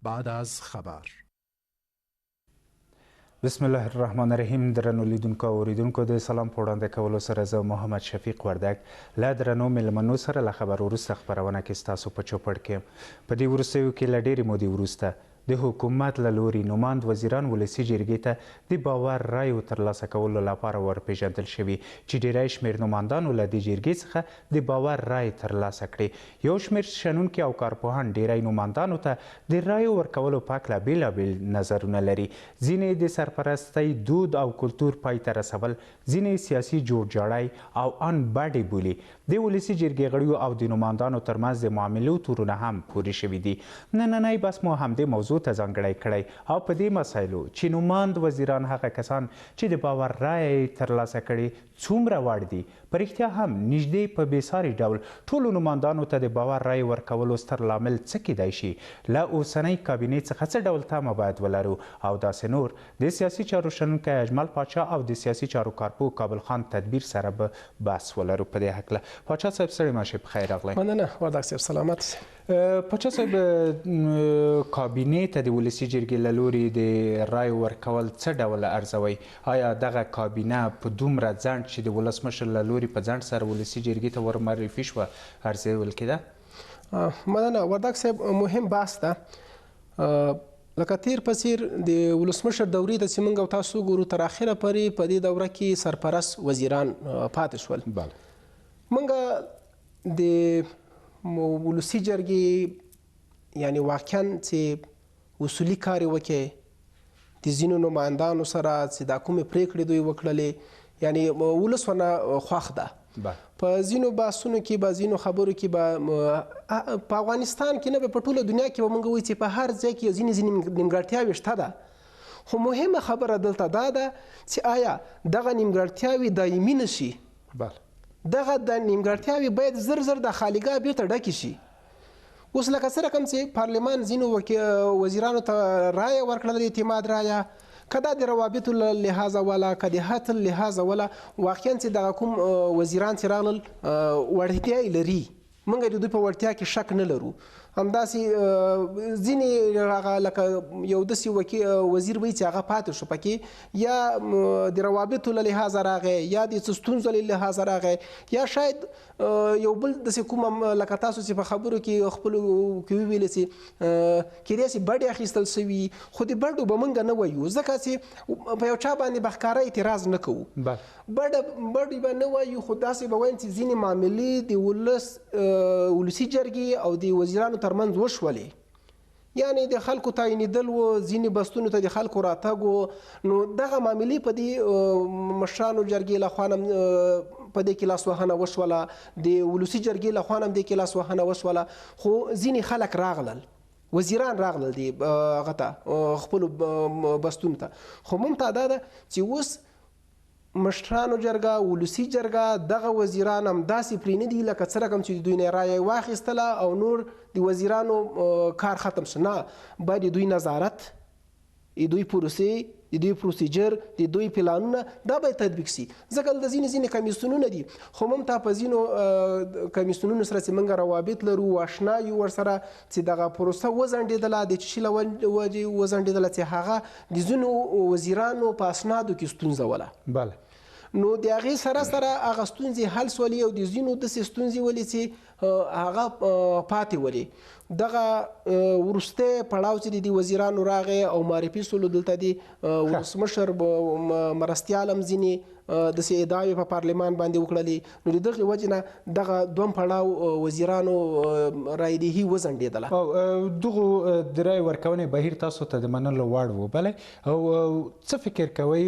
بعد از خبر. بسم الله الرحمن الرحیم. درنو لیدونکو او اوریدونکو د سلام په وړاندې کولو سره زه محمد شفیق وردګ له درنو میلمنو سره له خبر وروسته خپرونه کې ستاسو په چوپړ کې په دې وروستیو کې له ډېرې مودې وروسته د حکومت له لوري نوماند وزیران ولسي جرګې ته د باور رایو ترلاسه کولو لپاره ورپېژندل شوي چې ډېری شمېر نوماندانو له دې جرګې څخه د باور رایې ترلاسه کړې. یو شمېر شنونکي او کارپوهان ډېری نوماندانو ته د رایو ورکولو په هکله بېلابېل نظرونه لري. ځینې د سرپرستۍ دود او کلتور پای ته رسول، ځینې سیاسي جوړجاړی او ان بډې بولي. د ولسي جرګې غړیو او د نوماندانو ترمنځ د معاملو تورونه هم پورې شوي دي. نننی بحث مو همدې موضوع ته ځانګړی کړی او په دې مسایلو چې نوماند وزیران هغه کسان چې د باور رایه یې ترلاسه کړي څومره وړ دي، په رښتیا هم نږدې په بېساري ډول ټولو نوماندانو ته د باور رایې ورکولو ستر لامل څه کیدای شي، له اوسنۍ کابینې څخه څه ډول تمه باید ولرو او داسې نور. د سیاسي چارو شنونکی اجمل پاچا او د سیاسي چارو کارپوه کابل خان تدبیر سره به بحث ولرو په دې هکله. پاچا صاحب ستړي مه شئ، پخیر راغلی. مننه وردګ صاحب، سلامت. پاچا صاحب، کابینې ته د ولسي جرګې له لوري د رایو ورکول څه ډول ارزوئ؟ آیا دغه کابینه په دومره ځنډ چې د ولسمشر له لوري په ځنډ سره ولسي جرګې ته ورمعرفي شوه ارزول کېده؟ مننه وردګ صاحب، مهم بحث ده. لکه تیر په څیر د ولسمشر دورې ته چې موږ او تاسو ګورو، تر اخره پورې په دې دوره کې سرپرست وزیران پاتې شول. موږ د ولسي جرګې یعنی واقعا چې اصولي کار یې وکړي، د ځینو نمایندانو سره چې دا کومې پرېکړې دوی وکړلې، یعنی ولس ورنه خوښ ده. په ځینو بحثونو کې به، ځینو خبرو کې به په افغانستان کې نه، په ټوله دنیا کې به موږ وایو چې په هر ځای کې ځینې نیمګړتیاوې شته ده. خو مهمه خبره دلته دا ده چې آیا دغه نیمګړتیاوې دایمي نه شي؟ دغه د نیمګړتیاوې باید زر زر د خالیګاه بیرته ډکې شي. اوس لکه څه رقم چې پارلمان ځینو وزیرانو ته رایه ورکړله، د اعتماد رایه، که دا د روابطو له لحاظه وله، که د حد لحاظه وله، واقعا چې دغه کوم وزیران چې راغلل وړتیا یې لري، موږ د دوی په وړتیا کې شک نه لرو. همداسې ځینې هغه لکه یو داسې وزیر وایي چې هغه پاتې شو پکې، یا د روابطو له لحاظه راغی، یا د څه ستونزو له لحاظه راغی، یا شاید یو بل داسې کومه لکه تاسو چې په خبرو کې خپلو کې وویلې چې کېدای شي بډې اخیستل سوي، خو د بډو به موږ نه وایو، ځکه چې په یو چا باندې به ښکاره اعتراض نه کوو. بډې به نه وایو، خو داسې به وایم چې ځینې معاملې د ولسي جرګې او د وزیرانو ترمنځ وشولې، یعنی د خلکو تعینېدل و، ځینې بستونو ته د خلکو راتګ و، نو دغه معاملې په دې مشرانو جرګې لخوا نه په دې کې لاسوهنه وشوله، د ولسي جرګې لخوا نه هم دې کې لاسوهنه وشوله. خو ځینې خلک راغلل، وزیران راغلل د هغه ته خپلو بستونو ته. خو ممتع دا ده چې اوس مشرانو جرګه، ولسي جرګه، دغه وزیران همداسې پرې نه دي لکه څه رقم چې د دوی نه رایه واخیستله او نور د وزیرانو کار ختم شو. نه، باید د دوی نظارت، د دوی پروسې، د دوی پروسیجر، د دوی پلانونه دا باید تطبیق شي. ځکه دلته ځینې کمیسیونونه دي، خو موږ ته په ځینو کمیسیونونو سره چې موږ روابط لرو، آشنا یو ورسره، چې دغه پروسه وځنډېدله، د څه شي له وجې وځنډېدله چې هغه د ځینو وزیرانو په اسنادو کې ستونزه وله. نو د هغې سره سره هغه ستونزې حل سولې او د ځینو داسې ستونزې ولې چې هغه پاتې ولې. دغه وروستی پړاو چې د وزیرانو راغی او معرفي سولو، دلته د ولسمشر مرستیال هم ځینې داسې ادعاوې په پارلمان باندې وکړلې، نو د دغې وجې نه دغه دویم پړاو وزیرانو رایدهي وځنډېدله. دغو د رایې ورکونې بهیر تاسو ته د منلو وړ وبلئ، او څه فکر کوئ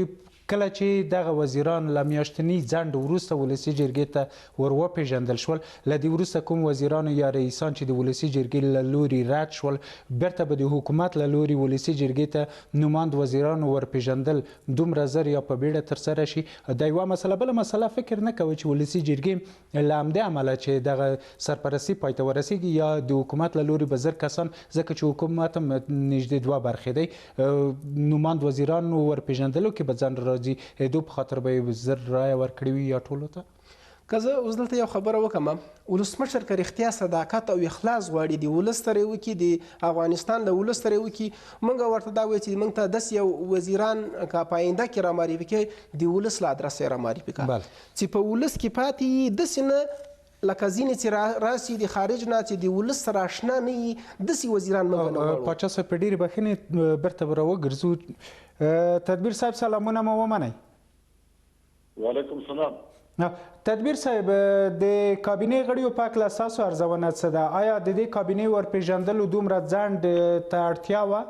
کله چې دغه وزیران له میاشتني ځنډ وروسته ولسي جرګې ته ور وپېژندل شول، له دې وروسته کوم وزیرانو یا رئیسان چې د ولسي جرګې له لوري رد شول، بیرته به د حکومت له لوري ولسي جرګې ته نوماند وزیرانو ورپېژندل دومره زر یا په بیړه ترسره شي؟ دا یوه مسله. بله مسله، فکر نه کوئ چې ولسي جرګې له همدې امله چې دغه سرپرستي پای ته ورسېږي، یا د حکومت له لوري به زر کسان، ځکه چې حکومت هم نږدې دوه برخې دی، نوماند وزیرانو ورپېژندلو کې به ځنډ راځي، دو په خاطر به یې زر رایه ورکړې وي یا ټولو ته؟ که زه اوس دلته یو خبره وکړم، ولسمشر که رښتیا صداقت او اخلاص غواړي د ولس سره یې وکړي، د افغانستان له ولس سره یې وکړي، موږ ورته دا وایو چې موږ ته داسې یو وزیران که په آینده کې رامعرفي کوي د ولس له ادرسه یې رامعرفي کړه چې په ولس کې پاتې وي، داسې نه لکه ځینې چې راسي د خارج نه چې د ولس سره اشنا نه وي، داسې وزیران موږ نه غواړو. پاچا صاحب په ډېرې بخښنې بیرته به راوګرځو. تدبیر صاحب سلامونه مو ومنئ. وعلیکم سلام. تدبیر صاحب د کابینې غړیو په هکله ستاسو ارزونه څه ده؟ آیا د دې کابینې ورپېژندلو دومره ځنډ ته اړتیا وه؟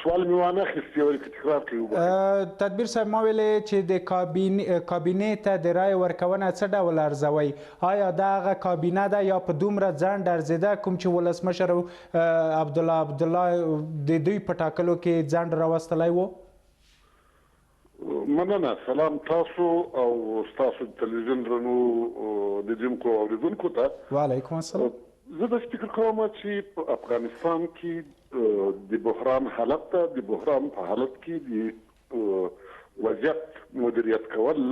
سوال مې وانه اخیستی، ولې که تکرار کوي؟ تدبیر صاحب ما ویلې چې د کابینې ته د رایې ورکونه څه ډول ارزوئ؟ آیا دا هغه کابینه ده یا په دومره ځنډ ارزېده کوم چې ولسمشر عبدالله د دوی په ټاکلو کې ځنډ راوستلی و؟ مننه. سلام تاسو او ستاسو تلویزیون درنو لیدونکو او اوریدونکو ته. وعلیکم السلام. زه داسې فکر کوم چې په افغانستان کې د بحران حالت ته، د بحران په حالت کې د وضعیت مدیریت کول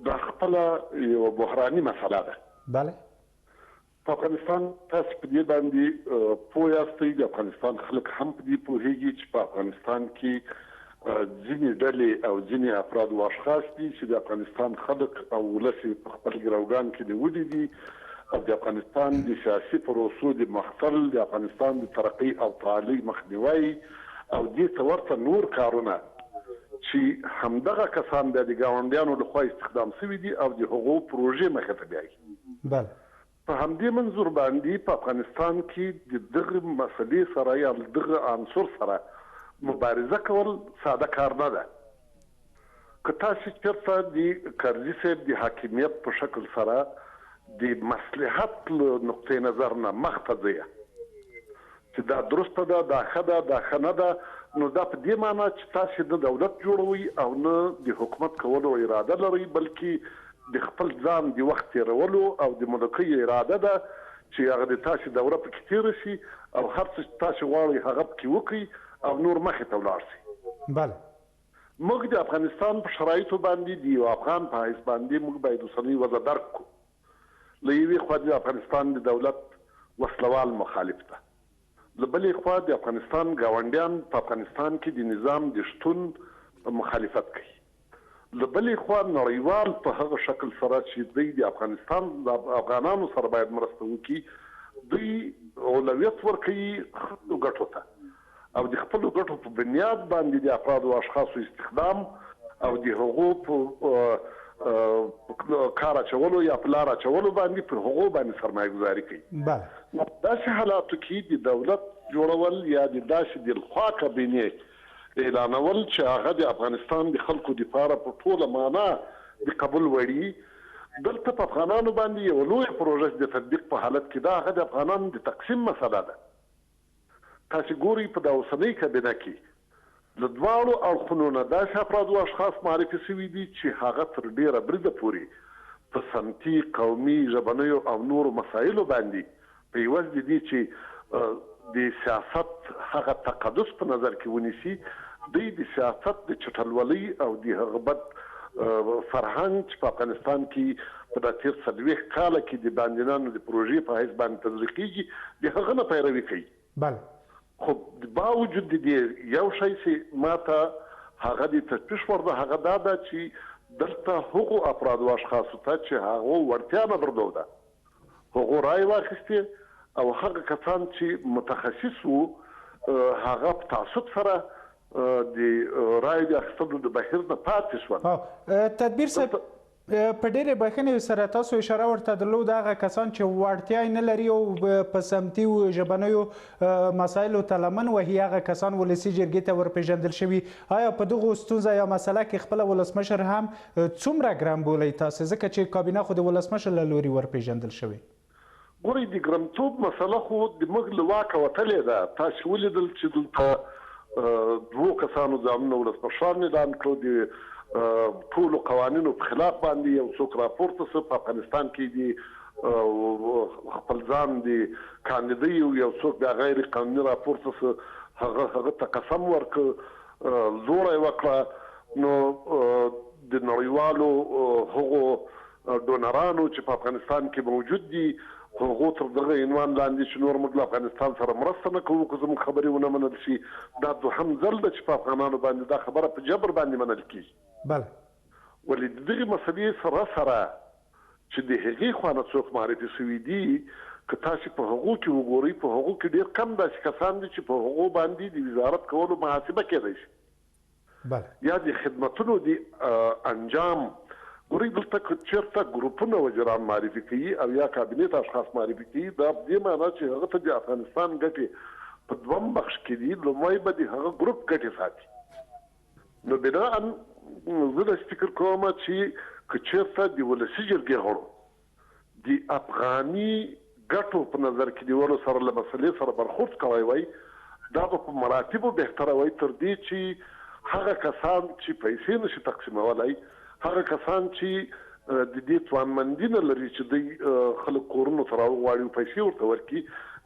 دا خپله یوه بحراني مسله ده. بله. په افغانستان تاسو په دې باندې پوه یاستئ، د افغانستان خلک هم په دې پوهېږي چې په افغانستان کې ځینې ډلې او ځینې افراد او اشخاص دي چې د افغانستان خلک او ولس یې په خپل ګروګان کې نیولي دي او د افغانستان د سیاسي پروسو د مختل، د افغانستان د ترقۍ او تعالي مخنیوي او دې ته ورته نور کارونه چې همدغه کسان د ګاونډیانو لخوا استخدام شوي دي او د هغو پروژې مخې ته بیایي. بله. په همدې منظور باندې په افغانستان کې د دغه مسلې سره یا دغه عنصر سره مبارزه کول ساده کار نه ده. که تاسو چېرته د کرزي صاحب د حاکمیت په شکل سره د مصلحت له نقطې نظر نه مخته ځئ چې دا درسته ده، دا ښه ده، دا ښه نه ده، نو دا په دې معنی چې تاسو د دولت جوړوئ او نه د حکومت کولو اراده لرئ، بلکې د خپل ځان د وخت تېرولو او د ملکۍ اراده ده چې هغه د تاسو دوره پکې تېره شي او هر څه چې تاسو غواړئ هغه پکې وکړئ او نور مخې ته ولاړ شي. بله. موږ د افغانستان په شرایطو باندې د یو افغان په حیث باندې موږ باید اوسنۍ وضع درک کړو. له یوې خوا د افغانستان د دولت وسلوال مخالف ده، له بلې خوا د افغانستان ګاونډیان په افغانستان کې د نظام د شتون مخالفت کوي، له بلې خوا نړیوال په هغه شکل سره چې دوی د افغانستان د افغانانو سره باید مرسته وکړي، دوی اولویت ورکوي ګټو ته او د خپلو ګټو په بنیاد باندې د افرادو او اشخاصو استخدام او د هغو په کار اچولو یا په لار اچولو باندې پر هغو باندې سرمایه ګذاري کوي. بله. داسې حالاتو کې د دولت جوړول یا د داسې د الخوا کابینې اعلانول چې هغه د افغانستان د خلکو دپاره په ټوله معنا د قبول وړي، دلته په افغانانو باندې یو لویه پروژه د تطبیق په حالت کې دا هغه د افغانانو د تقسیم مسله ده. تاسو ګورئ په دا اوسنۍ کابینه کې له دواړو اړخونو نه داسې افراد او اشخاص معرفي شوي دي چې هغه تر ډېره بریده پورې په سمتي، قومي، ژبنیو او نورو مسایلو باندې په عوض د دې چې د سیاست هغه تقدس په نظر کې ونیسي، دوی د سیاست د چټلولۍ او د هغه بد فرهنګ چې په افغانستان کې په دا تېر 40 کاله کې د باندینانو د پروژې په حیث باندې تطبیق کېږي د هغه نه پیروي کوي. بله. خو باوجود د دې یو شی چې ماته هغه د تشویش وړ ده هغه دا ده چې دلته هغو افراد او اشخاصو ته چې هغو وړتیا نه درلوده هغو رایې واخیستې او هغه کسان چې متخصص وو هغه په تعصب سره د رایې د اخیستلو د بهیر نه پاتې شول. تدبیر صاحب په ډېرې بخښنې سره تاسو اشاره ورته درلود هغه کسان چې وړتیا یې نه لري او په سمتي او ژبنیو مسایلو ته لمن وهي هغه کسان ولسي جرګې ته ورپېژندل شوي. آیا په دغو ستونزه یا مسله کې خپله ولسمشر هم څومره ګرم بولئ تاسو ځکه چې کابینه خو د ولسمشر له لوري ورپېژندل شوې؟ ګورئ د ګرمتوب مسله خو د موږ له واکه وتلې ده. تاسو ولیدل چې دلته دوو کسانو ځانونه ولسمشران اعلان کړو د ټولو قوانینو په خلاف باندې یو څوک راپورته شو په افغانستان کې د خپل ځان د کاندیدۍ یو څوک بیا غیر قانوني راپورته شو هغه ته قسم ورکړ زوړه یې وکړه. نو د نړیوالو هغو ډونرانو چې په افغانستان کې موجود دي هغو تر دغه عنوان لاندې چې نور موږ له افغانستان سره مرسته نه کوو که زموږ خبرې ونه منل شي دا دوهم ځل ده چې په افغانانو باندې دا خبره په جبر باندې منل کېږي. بله ولې د دغې مسلې سره چې د هغې خوا نه څوک معرفي شوي دي که تاسې په هغو کې وګورئ په هغو کې ډېر کم داسې کسان دي چې په هغو باندې د وزارت کولو محاسبه کېدی شي. بله یا د خدمتونو د انجام ګورئ دلته که چېرته ګروپونه وزیران معرفي کوي او یا کابینټ اشخاص معرفي کوي دا په دې معنا چې هغه ته د افغانستان ګټې په دوم بخش کې دي لومړی به د هغه ګروپ ګټې ساتي. نو بناءً زه داسې فکر کوم چې که چېرته د ولسي جرګې غړو د افغاني ګټو په نظر کې نیولو سره له مسلې سره برخورد کوی وای دا به په مراتبو بهتره وای تر دې چې هغه کسان چې پیسې نشي تقسیمولی هغه کسان چې د دې توانمندي نه لري چې دوی خلک کورونو ته راوغواړي او پیسې ورته ورکړي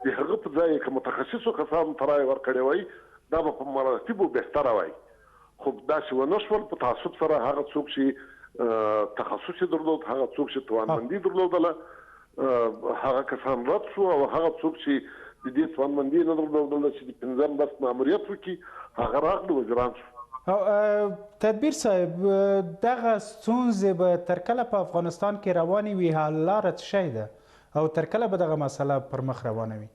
د هغه په ځای که متخصصو کسانو ته رایې ورکړې وای دا به په مراتبو بهتره وای. خو داسې ونه شول په تعصب سره هغه څوک چې تخصص یې درلود هغه څوک چې توانمندي درلودله هغه کسان رد شو او هغه څوک چې د دې توانمندي نه درلودله چې د پنځم بس ماموریت وکړي هغه راغلي وزیران شو. او تدبیر صاحب دغه ستونزې به تر کله په افغانستان کې روانې وي حل لاره څه شی ده او تر کله به دغه مسله پر مخ روانه وي؟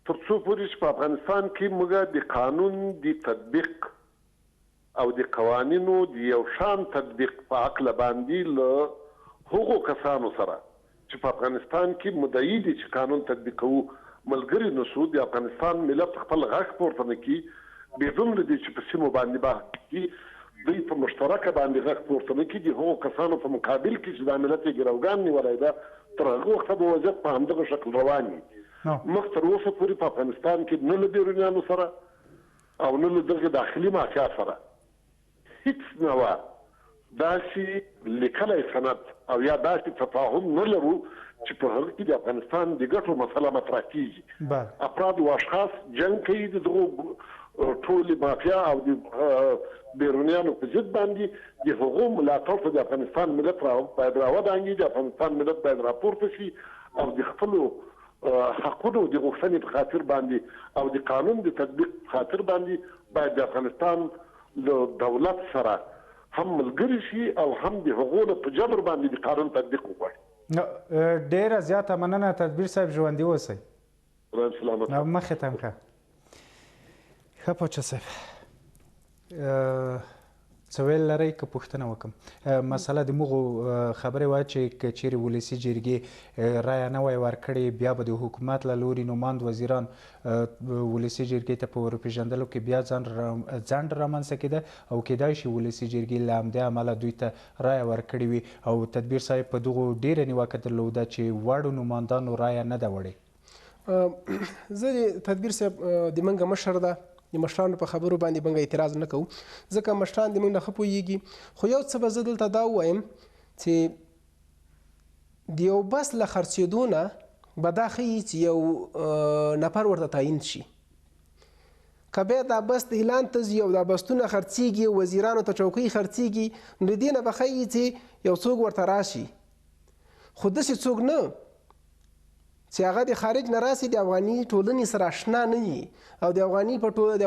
تر څو پورې چې په افغانستان کې موږ د قانون د تطبیق او د قوانینو د یو شان تطبیق په عقل باندې له هغو کسانو سره چې په افغانستان کې مدعي دي چې قانون تطبیقوو ملګري نشو د افغانستان ملت خپل غږ پورته نه کړي بدون له دې چې په سیمو باندې بحث کړي دوی په مشترکه باندې غږ پورته نه کړي د هغو کسانو په مقابل کې چې دا ملت یې ګروګان نیولی ده تر هغه وخته به وضعیت په همدغه شکل روان وي. مخ تر اوسه پورې په افغانستان کې نه له بیرونیانو سره او نه له دغه داخلي مافیا سره هیڅ نه وه داسې لیکلی سند او یا داسې تفاهم نه لرو چې په هغه کې د افغانستان د ګټو مسله مطرح کېږي. افراد او اشخاص جنګ کوي د دغو ټولې مافیا او د بیرونیانو په ضد باندې د هغو ملاتړ ته د افغانستان ملت باید راودانګي د افغانستان ملت باید راپورته شي او د خپلو حقونو د غوښتنې په خاطر باندې او د قانون د تطبیق په خاطر باندې باید د افغانستان له دولت سره هم ملګري شي او هم د هغو په جبر باندې د قانون تطبیق وکړي. ډېره زیاته مننه تدبیر صاحب ژوندي اوسئ. سلامت. مخې ته هم ښه. ښه پاچا صاحب څه ویل لرئ که پوښتنه وکړم؟ مسله د مغو خبرې وه چې که چیرې ولسي جرګې رایه نه وای ورکړې بیا به د حکومت له لوري نوماند وزیران ولسي جرګې ته په ورپېژندلو کې بیا ځنډ رامنځته کېده او کیدای شي ولسي جرګې له همدې امله دوی ته رایه ورکړې وي او تدبیر صاحب په دغو ډېره نیوکه درلوده چې وړو نوماندانو رایه نه ده وړې. زه تدبیر صاحب د منګه مشر ده د مشرانو په خبرو باندې منګه اعتراض نه کوو ځکه مشران د موږ نه ښه پوهېږي خو یو څه به زه دلته دا ووایم چې د یو بس له خرڅېدو نه به دا ښیي چې یو نفر ورته تعیین شي که بیا دا بس د اعلان ته ځي او دا بستونه خرڅېږي وزیرانو ته چوکۍ خرڅېږي نو د دې نه به ښیي چې یو څوک ورته راشي خو داسې څوک نه چې هغه د خارج نه راسي د افغاني ټولنې سره اشنا نه وي او د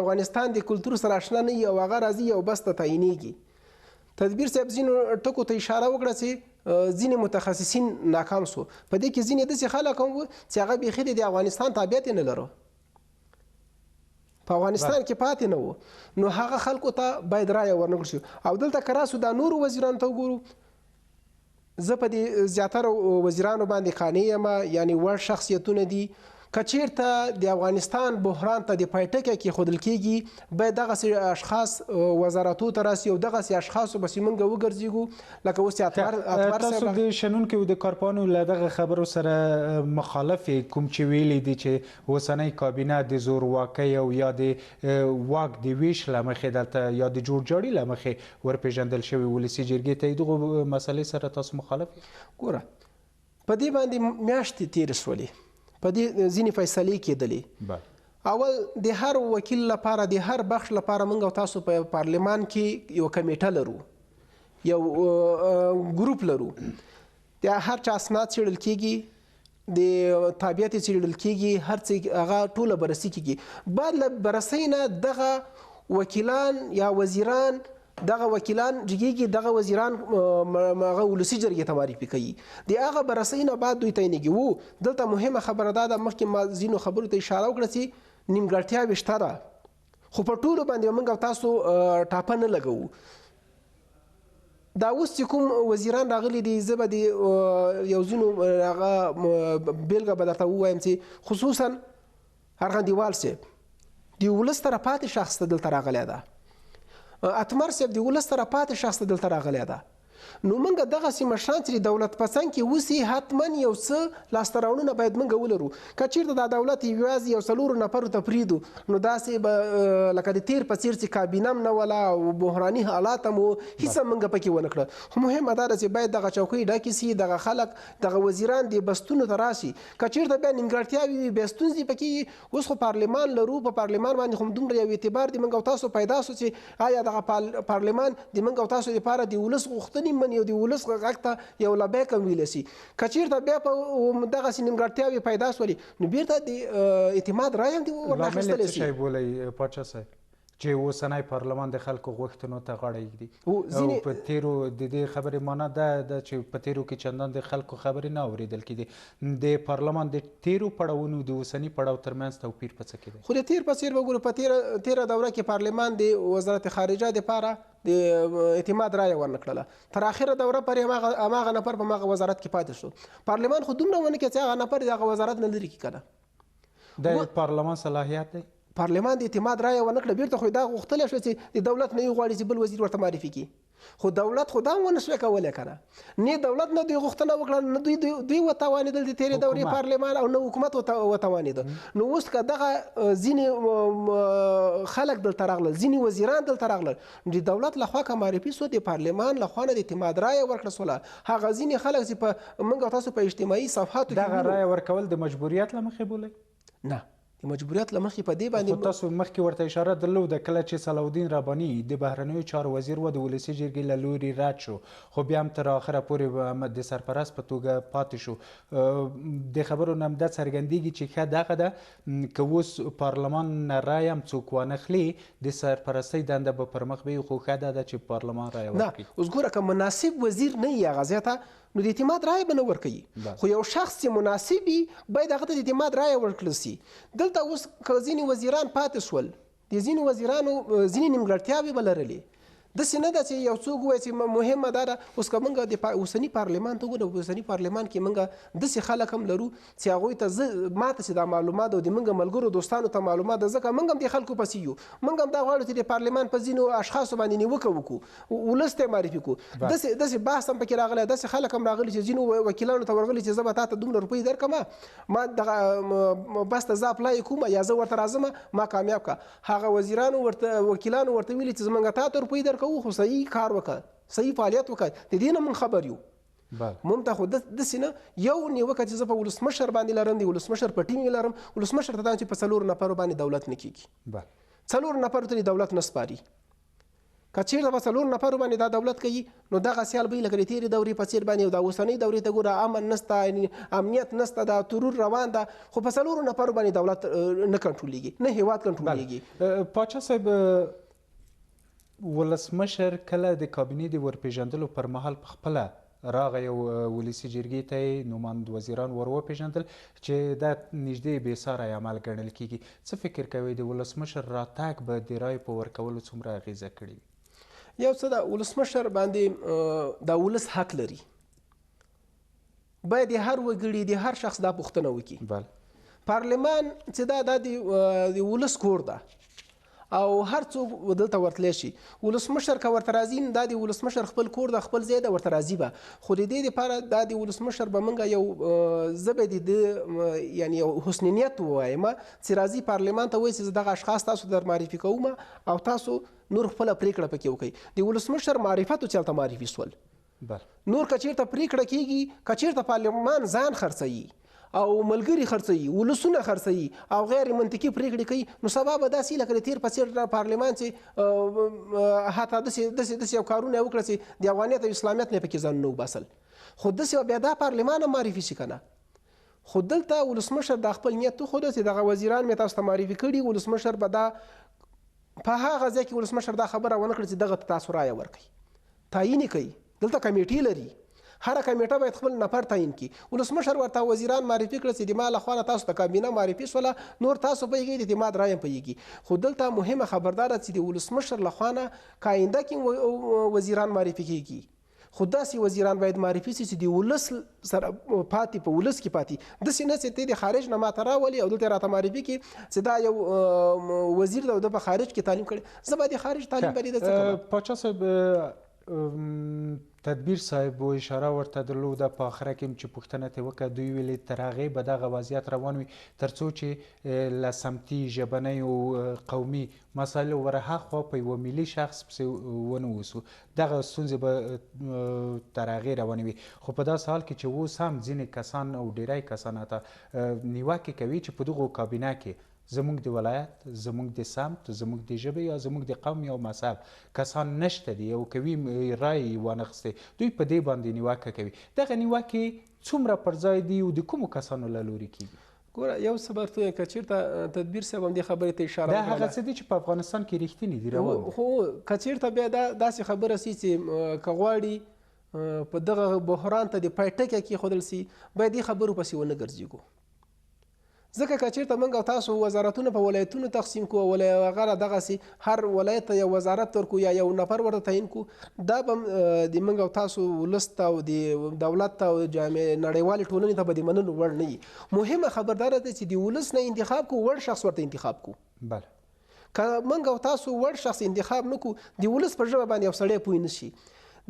افغانستان د کلتور سره اشنا نه وي او هغه راځي یو بس ته تعینېږي. تدبیر صاحب ځینو ټکو ته اشاره وکړه چې ځینې متخصصین ناکام سو په دې کې ځینې داسې خلک هم وو چې هغه بیخي د افغانستان تابعیت نه لرو په افغانستان کې پاتې نه وو نو هغه خلکو ته باید رایه ورنکړل شي او دلته که راسو دا نورو وزیرانو ته وګورو زه په دې زیاتره وزیرانو باندې قانع یم یعنی وړ شخصیتونه دي که چیرته د افغانستان بحران ته د پای ټکی کېښودل کېږي باید دغسې اشخاص وزارتو ته راسي او دغسې اشخاصو پسې موږ وګرځېږو لکه اوس چې تاسو د شنونکو د کارپوهانو له دغه خبرو سره مخالف کوم چې ویلي دي چې اوسنۍ کابینه د زورواکۍ او یا د واک د ویش له مخې دلته یا د جوړجاړي له مخې ورپېژندل شوي ولسي جرګې ته دغو مسلې سره تاسو مخالف ګوره په دې باندې میاشتې تېرې شولې په دې ځینې فیصلې کېدلې اول د هر وکیل لپاره د هر بخش لپاره موږ او تاسو په پارلمان کې یو کمیټه لرو یو ګروپ لرو د هر چا اسناد څېړل کېږي د تابعیت یې څېړل کېږي هر څه هغه ټوله بررسي کېږي بعد له بررسۍ نه دغه وکیلان یا وزیران دغه وکیلان جګیږي دغه وزیران هغه ولسي جرګې ته معرفي کوي د هغه بررسۍ نه بعد دوی تعینېږي دلته مهمه خبره دا ده مخکې ما ځینو خبرو ته اشاره وکړه چې نیمګړتیاوې شته ده خو په ټولو باندې موږ او تاسو ټاپه نه لګوو دا اوس چې کوم وزیران راغلي دي زه به د یو ځینو هغه بېلګه به درته ووایم چې خصوصا ارغندیوال صاحب د ولس طرف پاتې شخص ته دلته راغلی ده اتمر صاحب د ولس طرف پاتې شخص ته دلته راغلی ده نو موږ دغسې مشران چې دولت پسند کې اوسي حتما یو څه لاسته راوړنه باید موږ ولرو که چېرته دا دولت یوازې یو 4 نفرو ته پرېږدو نو داسې به لکه د تیر په څېر چې کابینه هم نه وله او بحراني حالات هم هېڅ هم موږ پکې ونه کړه خو مهمه دا ده چې باید دغه چوکۍ ډکې سي دغه خلک دغه وزیران د بستونو ته راشي که چېرته بیا نیمګړتیاوې وي بیا ستونزې پکې اوس خو پارلمان لرو په پارلمان باندې خو دومره یو اعتبار د موږ او تاسو پیدا سو چې آیا دغه پارلمان د موږ او تاسو لپاره د ولس غوښتنې مني او د ولس غږ ته یو لبیک هم ویلی سي که چېرته بیا په دغسې نیمګړتیاوې پیدا سولې نو بیرته د اعتماد رایه هم دې ورناخیستلی سي. لامل یې څه شی بولئ پاچا صاحب چې اوسنی پارلمان د خلکو غوښتنو ته غاړه ږدي او په تیرو د دې خبرې معنا ده چې په تیرو کې چندان د خلکو خبرې نه اورېدل کېدې د پارلمان د تیرو پړاوونو د اوسني پړاو ترمنځ توپیر په څه کې دی؟ خو د تیر په څېر وګورو په تیره دوره کې پارلمان د وزارت خارجه دپاره د اعتماد رایه ورنه کړله تر اخره دوره پورې هماغه نفر په هماغه وزارت کې پاتې شو پارلمان خو دومره ونه کړه چې هغه نفر د هغه وزارت نه لرې کړي که نه د پارلمان صلاحیت دی پارلمان د اعتماد رایه ونه کړه بیرته خو دا غوښتلی شوه چې د دولت نه یې غواړي چې بل وزیر ورته معرفي کړي خو دولت خو دا هم ونه شوی کولی که نه نه دولت نه دوی غوښتنه وکړه نه دوی وتوانېدل د تېرې دورې پارلمان او نه حکومت وتوانېده نو اوس که دغه ځینې خلک دلته راغلل ځینې وزیران دلته راغلل د دولت لخوا که معرفي سو د پارلمان لخوا نه د اعتماد رایه ورکړه سوله هغه ځینې خلک چې په موږ او تاسو په اجتماعي صفحاتو کې دغه رایه ورکول د مجبوریت له مخې بولئ؟ نه د مجبوریت له مخې په دې باندې خو تاسو مخکې ورته اشاره درلوده کله چې صلاح الدین رباني د بهرنیو چارو وزیر و د ولسي جرګې له لوري رد شو خو بیا هم تر اخره پورې د سرپرست په توګه پاتې شو د خبرو نه هم دا څرګندېږي چې ښه دغه ده که اوس پارلمان نه رایه هم څوک وانخلي د سرپرستۍ دنده به پر مخ وي خو ښه ده چې پارلمان رایه ورکړي. نه اوس ګوره که مناسب وزیر نه وي هغه ځای ته نو د اعتماد رایه به نه ورکوي خو یو شخص چې مناسب وي باید هغه ته د اعتماد رایه ورکړل سي دلته اوس که ځینې وزیران پاتې شول د ځینې وزیرانو ځینې نیمګړتیاوې به لرلې داسې نه ده چې یو څوک ووایي چې مهمه دا ده اوس که موږ د اوسني پارلمان ته وګورو په اوسني پارلمان کې موږ داسې خلک هم لرو چې هغوی ته ماته چې دا معلومات او د موږ ملګرو دوستانو ته معلومات ده ځکه موږ هم د خلکو پسې یو موږ هم دا غواړو چې د پارلمان په ځینو اشخاصو باندې نیوکه وکړو ولس ته معرفي کړو داسې بحث هم پکې راغلی داسې خلک هم راغلي چې ځینو وکیلانو ته ورغلي چې زه به تا ته دومره روپۍ درکړم ما دغه بس ته زه اپلای کوم یا زه ورته راځم ما کامیاب کړه هغه وزیرانو وکیلانو ورته ویلي چې زموږ تا ته روپۍ درکوو خو صحیح کار وکړه صحیح فعالیت وکړه د دې نه موږ خبر یو موږ ته خو داسې نه یو نیوکه چې زه په ولسمشر باندې لرم د ولسمشر په ټیم لرم ولسمشر ته دا چې په 4 نفرو باندې دولت نه کیږي 4 نفرو ته دولت نه سپاري که چېرته په 4 نفرو باندې دا دولت کوي نو دغه سیال به لکه د تېرې دورې په څېر باندې د اوسنۍ دورې ته ګوره امن نسته امنیت نسته دا ترور روان ده خو په 4 نفرو باندې دولت نه کنټرولېږي نه هېواد کنټرولېږي. پاچا صاحب ولسمشر کله د کابینې د ورپېژندلو پر مهال پخپله راغی او ولسي جرګې ته یې نوماند وزیران ور وپېژندل چې دا نږدې بېساری عمل ګڼل کېږي څه فکر کوئ د ولسمشر راتګ به د رایې په ورکولو څومره اغېزه کړې وي؟ یو څه د ولسمشر باندې دا ولس حق لري باید د هر وګړي د هر شخص دا پوښتنه وکړي پارلمان چې دا د ولس کور ده او هر څوک دلته ورتلی شي ولسمشر که ورته راځي دا د ولسمشر خپل کور د خپل ځای د ورته راځي به خو د دې دپاره دا د ولسمشر به موږ یو زه به د ده یعنې یو حسن نیت ووایم چې راځي پارلمان ته وایي چې زه دغه اشخاص تاسو در معرفي کوم او تاسو نور خپله پرېکړه پکې وکړئ د ولسمشر معرفتو چې هلته معرفي سول نور که چېرته پرېکړه کېږي که چېرته پارلمان ځان خرڅوي او ملګري خرڅوي، ولسونه خرڅوي او غیر منطقي پرېکړې کوي، نو سبا به داسې لکه د تېر په څېر پارلمان چې حتی داسې یو کارونه یې وکړه چې د افغانیت او اسلامیت نه یې پکې ځانونه وباسل. خو داسې بیا دا پارلمان هم معرفي شي که نه. خو دلته ولسمشر دا خپل نیت وښوده چې دغه وزیران مې تاسو ته معرفي کړي، ولسمشر به دا په هغه ځای کې ولسمشر دا خبره ونه کړه چې دغه ته تاسو رایه ورکړئ. تعیین یې کوي، دلته کمیټې لري، هره کمیټه باید خپل نفر تعیین کړي. ولسمشر ورته وزیران معرفي کړه چې د ما لخوا نه تاسو ته کابینه معرفي شوله، نور تاسو پوهېږئ د اعتماد رایه هم پوهېږي. خو دلته مهمه خبرداره چې د ولسمشر لخوا نه که آینده کې وزیران معرفي کېږي، خو داسې وزیران باید معرفي شي چې د ولس سره پاتې، په ولس کې پاتې، داسې نه چې ته د خارج نه ماته راولي او دلته راته معرفي کړي چې دا یو وزیر دی او ده په خارج کې تعلیم کړی. زه به د خارج تعلیم باندې څه کوم. پاچا صاحب، تدبیر صاحب اشاره ورته درلوده په آخره کې چې پوښتنه ترې وکړه، دوی ویلې تر هغې به دغه وضعیت روان وي تر څو چې له سمتي ژبنیو قومي مسایلو ورهاخوا په یوه ملي شخص پسې ونه اوسو، دغه ستونزې به تر هغې روانې وي. خو په داسې حال کې چې اوس هم ځینې کسان او ډیری کسان حتی نیوکې کوي چې په دغو کابینه کې زموږ د ولایت، زموږ د سمت، زموږ د ژبې یا زموږ د قوم یا مذهب کسان نشته دي او کوي رایې یې وانخیستې، دوی په دې باندې نیوکه کوي. دغه نیوکې څومره پر ځای دي او د کومو کسانو له لورې کېږي؟ ګوره یو څه به ورته ووایم، که چېرته تدبیر صاحب هم دې خبرې ته اشاره دا هغه څه دي چې په افغانستان کې رښتینې دي روان دي. خو که چېرته بیا داسې خبره سي چې که غواړي په دغه بحران ته د پای ټکی کېښودل سي، باید دې خبرو پسې ونه ګرځېږو. ځکه که چېرته موږ او تاسو وزارتونه په ولایتونو تقسیم کړو او هغه دغسې هر ولایت ته یو وزارت ورکړو یا یو نفر ورته تعیین کړو، دا به د موږ او تاسو ولس ته او د دولت ته او نړیوالې ټولنې ته به د منلو وړ نه وي. مهمه خبرداره ده چې د ولس نه انتخاب کړو، وړ شخص ورته انتخاب کړو. بله، که موږ او تاسو وړ شخص انتخاب نه کړو، د ولس په ژبه باندې یو سړی پوه نه شي،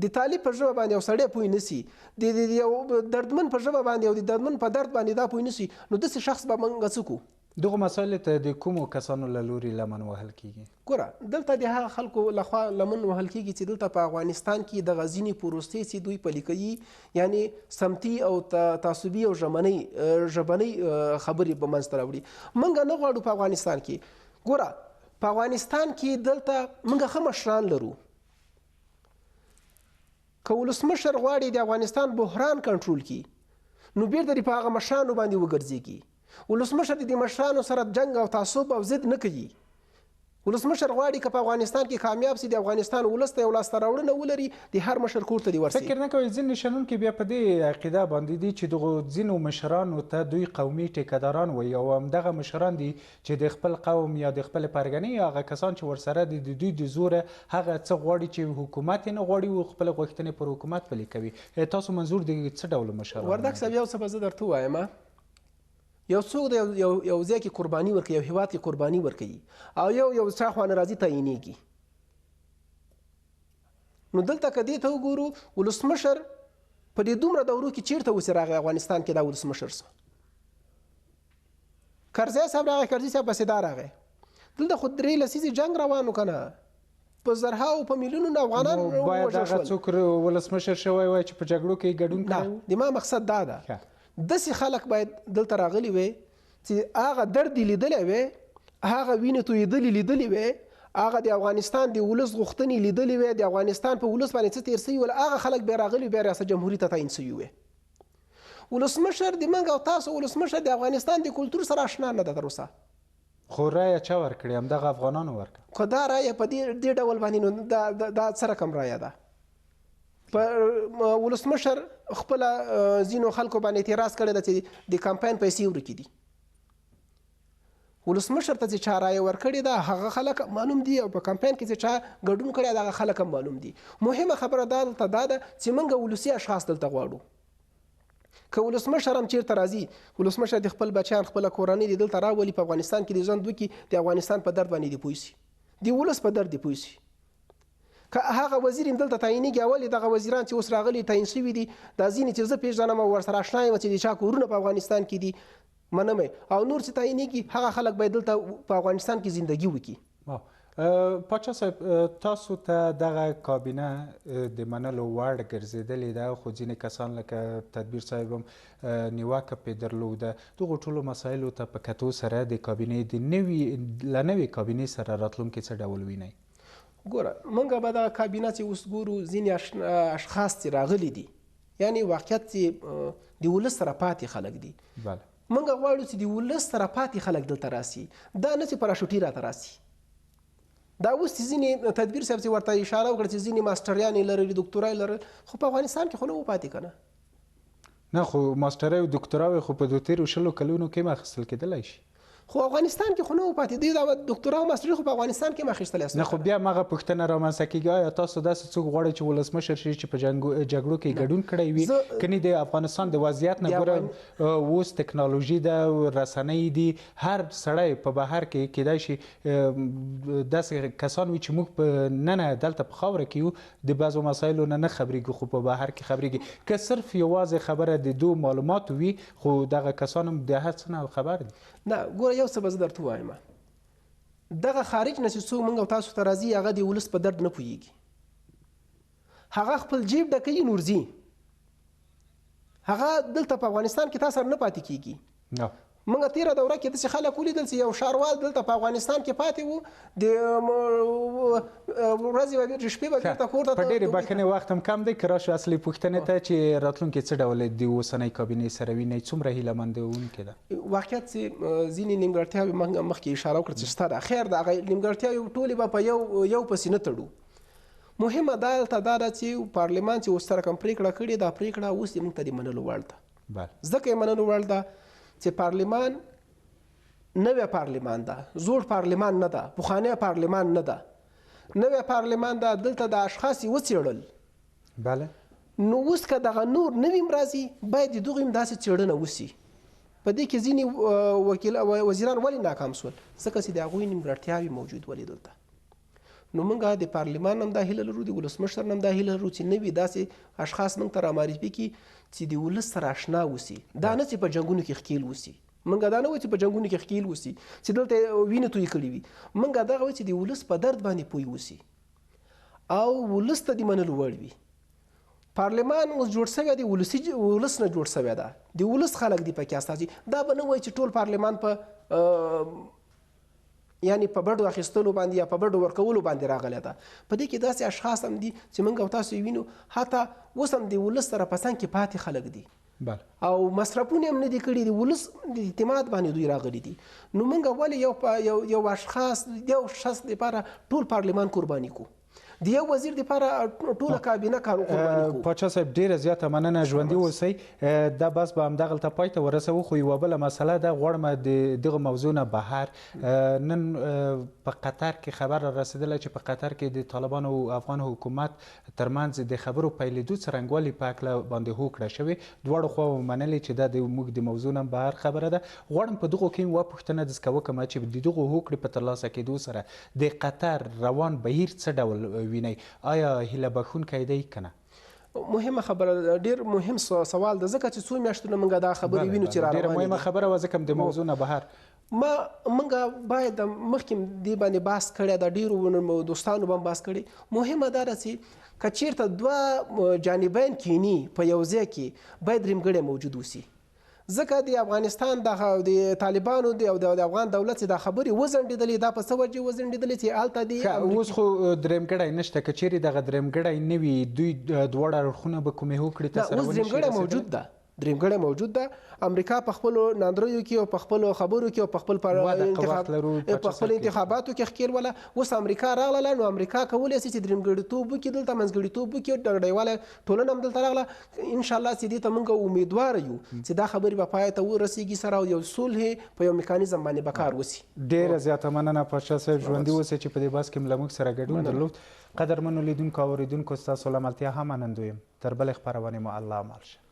د طالب په ژبه باندې یو سړی پوه نه سي، د یو دردمن په ژبه باندې او د دردمن په درد باندې دا پوه نه سي، نو داسې شخص به موږ څه کړو؟ دغو مسایلو ته د کومو کسانو له لورې لمن وهل کېږي؟ ګوره دلته د هغه خلکو لخوا لمن وهل کېږي چې دلته په افغانستان کې دغه ځینې پروستې چې دوی پلي کوي، یعنې سمتي او تعصبي او ژبنۍ خبرې په منځ ته راوړي. موږ نه غواړو په افغانستان کې، ګوره په افغانستان کې دلته موږ ښه مشران لرو. که ولسمشر غواړي د افغانستان بحران کنټرول کړي، نو بیرته په هغه مشرانو باندې وګرځېږي. ولسمشر د دې مشرانو سره جنګ او تعصب او ضد نه کوي. ولسمشر غواړي که په افغانستان کې کامیاب سي، د افغانستان ولس ته یو لاسته راوړنه ولري، د هر مشر کور ته دې ورسي. فکر نه کوئ ځینې شنونکي بیا په دې عقیده باندې دي چې دغو ځینو مشرانو ته دوی قومي ټیکهداران وایي او همدغه مشران دي چې د خپل قوم یا د خپلې پرګنې یا هغه کسان چې ورسره دي د دوی د زوره هغه څه غواړي چې حکومت یې نه غواړي او خپلې غوښتنې پر حکومت پلي کوي. تاسو منظور د څه ډول مشران؟ وردګ صاحب یو څه به زه درته ووایم، یو څوک د یو ځای کې قرباني ورکوي، یو هیواد کې قرباني ورکوي او یو چا خوا نه راځي تعینېږي. نو دلته که دې ته وګورو، ولسمشر په دې دومره دورو کې چېرته اوسې راغی افغانستان کې دا ولسمشر څه؟ کرزی صاحب راغی، کرزي صاحب پسې دا راغی. دلته خو 3 لسیزې جنګ روان و که نه، په زرهاو په میلیونونو افغانان باید هغه څوک ولسمشر شوی وای چې په جګړو کې ګډون کړی و. د ما مقصد دا ده، داسې خلک باید دلته راغلي وي چې هغه درد یې لیدلی وي، هغه وینې تویېدلې لیدلې وي، هغه د افغانستان د ولس غوښتنې لیدلې وي، د افغانستان په ولس باندې څه تېر سوي ول، هغه خلک بیا راغلي بیا ریاست جمهوري ته تعین سوي وي. ولسمشر د موږ او تاسو ولسمشر د افغانستان د کلتور سره اشنا نه ده تر اوسه. خو رایه چا ورکړې؟ همدغه افغانانو ورکړه. خو دا رایه په دې ډول باندې نو دا څه رقم رایه ده؟ ولسمشر خپله ځینو خلکو باندې اعتراض کړی ده چې د کمپاین پیسې ورکې دي. ولسمشر ته چې چا رایه ورکړې ده هغه خلک معلوم دي او په کمپاین کې چې چا ګډون کړی ده هغه خلک هم معلوم دي. مهمه خبره دلته دا ده چې موږ ولسي اشخاص دلته غواړو. که ولسمشر هم چېرته راځي، ولسمشر د خپل بچیان خپله کورنۍ د دلته راولي، په افغانستان کې د ژوند وکړي، د افغانستان په درد باندې دې پوه سي، د ولس په درد دې پوه سي. که هغه وزیر هم دلته تعینېږي، اول دغه وزیران چې اوس راغلي تعین شوي دي، دا ځینې چې زه پېژنم او ورسره اشنا یم چې د چا کورونه په افغانستان کې دي منم، او نور چې تعینېږي هغه خلک باید دلته په افغانستان کې زندګي وکړي. پاچا صاحب تاسو ته دغه کابینه د منلو وړ ګرځېدلې ده خو ځینې کسان لکه تدبیر صاحب هم نیوکه پرې درلوده دغو ټولو مسایلو ته په کتو سره د کابینې له نوې کابینې سره راتلونکي څه ډول وینئ ګوره موږ به دغه کابینه چې اوس ګورو ځینې اشخاص چې راغلي دي یعنی واقعیت چې د ولس سره پاتې خلک دي موږ غواړو چې د ولس سره پاتې خلک دلته راسي دا نه چې پراشوټي راته راسي دا اوس چې ځینې تدبیر صاحب چې ورته اشاره وکړه چې ځینې ماسټریانې لرلي دوکتورای لرل خو په افغانستان کې خو نه و پاتې که نه نه خو ماسټرۍ او دوکتوراوې خو په 2-3 کلونو کې هم اخیستل کېدلی شي خو افغانستان کې خو نه و پاتې دوی دا دوکتورا او ماسټري خو په افغانستان کې هم اخیستلی نه خو بیا همغه پوښتنه رامنځته کېږي آیا تاسو داسې څوک غواړئ چې ولسمشر شي چې په جګړو کې ګډون کړی وي که نه د افغانستان د وضعیت نه ګوره اوس تکنالوژي ده رسنۍ دي هر سړی په بهر کې کیدای شي داسې کسان وي چې موږ په ننه دلته په خاوره کې یو د بعضو مسایلو نه خبرېږو خو په بهر کې خبرېږي که صرف یوازې خبره د دو معلوماتو وي خو دغه کسان هم د هر څه نه خبر دي نه ګوره یو څه به زه درته ووایم دغه خارج نه چې څوک موږ او تاسو ته راځي هغه د ولس په درد نه پوهېږي هغه خپل جیب ډکوي نور ځي هغه دلته په افغانستان کې تا سره نه پاتې کېږي موږ تېره دوره کې داسې خلک ولیدل چې یو ښاروال دلته په افغانستان کې پاتې و د ورځې به شپې به بېرته کور ته په ډېرې بښنې وخت هم کم دی که راشو اصلي پوښتنې ته چې راتلونکي څه ډول د اوسنۍ کابینې سره وینئ څومره هیله مندوونکې ده واقعیت چې ځینې نیمګړتیاوې موږ مخکې اشاره وکړه چې شته ده خیر د هغه نیمګړتیاوې ټولې به په یو پسې نه تړو مهمه دلته دا ده چې پارلمان چې اوس سره کوم پرېکړه کړې دا پرېکړه اوس یې موږ ته د منلو وړ ده ځکه یې منلو وړ ده چې پارلمان نوی پارلمان ده زوړ پارلمان نه ده پخوانی پارلمان نه ده نوی پارلمان ده دلته د اشخاص یې وڅېړل بله نو اوس که دغه نور نوي هم راځي باید د دغو هم داسې څېړنه وسي په دې کې ځینې وزیران ولې ناکام شول ځکه چې د هغوی نیمګړتیاوې موجود ولې دلته نو موږ د پارلمان هم دا هیله لرو د ولسمشر هم دا هیله لرو چې نوي داسې اشخاص موږ ته رامعرفي کړي چې د ولس سره اشنا وسي دا نه چې په جنګونو کې ښکیل وسي موږ دا نه وایو چې په جنګونو کې ښکیل وسي چې دلته وینې تویې کړي وي موږ دغه وایو چې د ولس په درد باندې پوه وسي او ولس ته د منلو وړ وي پارلمان اوس جوړ شوی دی ولس نه جوړ شوی ده د ولس خلک دي پکې استازي دا به نه وایي چې ټول پارلمان په یعنی په بډو اخیستلو باندې یا په بډو ورکولو باندې راغلی ده په دې کې داسې اشخاص هم دي چې موږ او تاسو یې وینو حتی اوس هم د ولس سره په څنګ کې پاتې خلک دي او مصرفونه هم نه دي کړي د ولس د اعتماد باندې دوی راغلي دي نو موږ ولې یو اشخاص یو شخص لپاره ټول پارلمان قرباني کو د یو وزیر لپاره ټوله کابینه کار قرباني کو پاچا صاحب ډیره زیاته مننه ژوندي اوسئ دا بس به همدغلته پای ته ورسوو خو یوه بله مسله ده غواړم د دغه موضوع نه بهر نن په قطر کې خبر را رسېدلی چې په قطر کې د طالبانو او افغان حکومت ترمنځ د خبرو پیلېدو څرنګوالي په هکله باندې هوکړه شوې دواړو خواوو منلې چې دا موږ د موضوع نه بهر خبره ده غواړم په دغو کې یوه پوښتنه داسې وکړم چې د دغو هوکړې په ترلاسه کېدو سره د قطر روان بهیر څه ډول وینئ آیا هیله بښونکی دی که نه مهمه خبره ډیر مهم سوال ده ځکه چې څو میاشتونه موږ دا خبرې وینو چې را روانې ډیره مهمه خبره وه ځکه د موضوع نه بهر موږ باید مخکې دې باندې بحث کړی د ډیرو دوستانو به هم بحث کړی مهمه دا ده چې که چیرته دوه جانبین کینی په یو ځای کې باید درېمګړی موجود وسي ځکه د افغانستان د طالبانو او د افغان دولت چې دا خبرې وځنډېدلې دا په څه وجې وځنډېدلې چې هلته د اوس خو درېمګړی نشته که چیرې دغه درېمګړی نه وي دوی دواړه اړخونه به کومې هوکړې ته سره اوس درېمګړی موجود ده درېمګړی موجود ده امریکا په خپلو ناندریو کې او په خپلو خبرو کې او په خپل انتخاباتو کې ښکېل وله اوس امریکا راغله نو امریکا کولی شي چې درېمګړیتوب وکړي دلته منځګړیتوب وکړي نړیواله ټولنه هم دلته راغله انشاءالله چې دې ته موږ امیدواره یو چې دا خبرې به پای ته ورسېږي سره او یو صلح په یو میکانیزم باندې به کار وسي ډېره زیاته مننه پاچا صاحب ژوندي اوسئ چې په دې بحث کې له موږ سره ګډون درلود قدرمنو لیدونکو او اورېدونکو ستاسو له ملتیا هم منندوی یم تر بلې خپرونې مو الله مال شه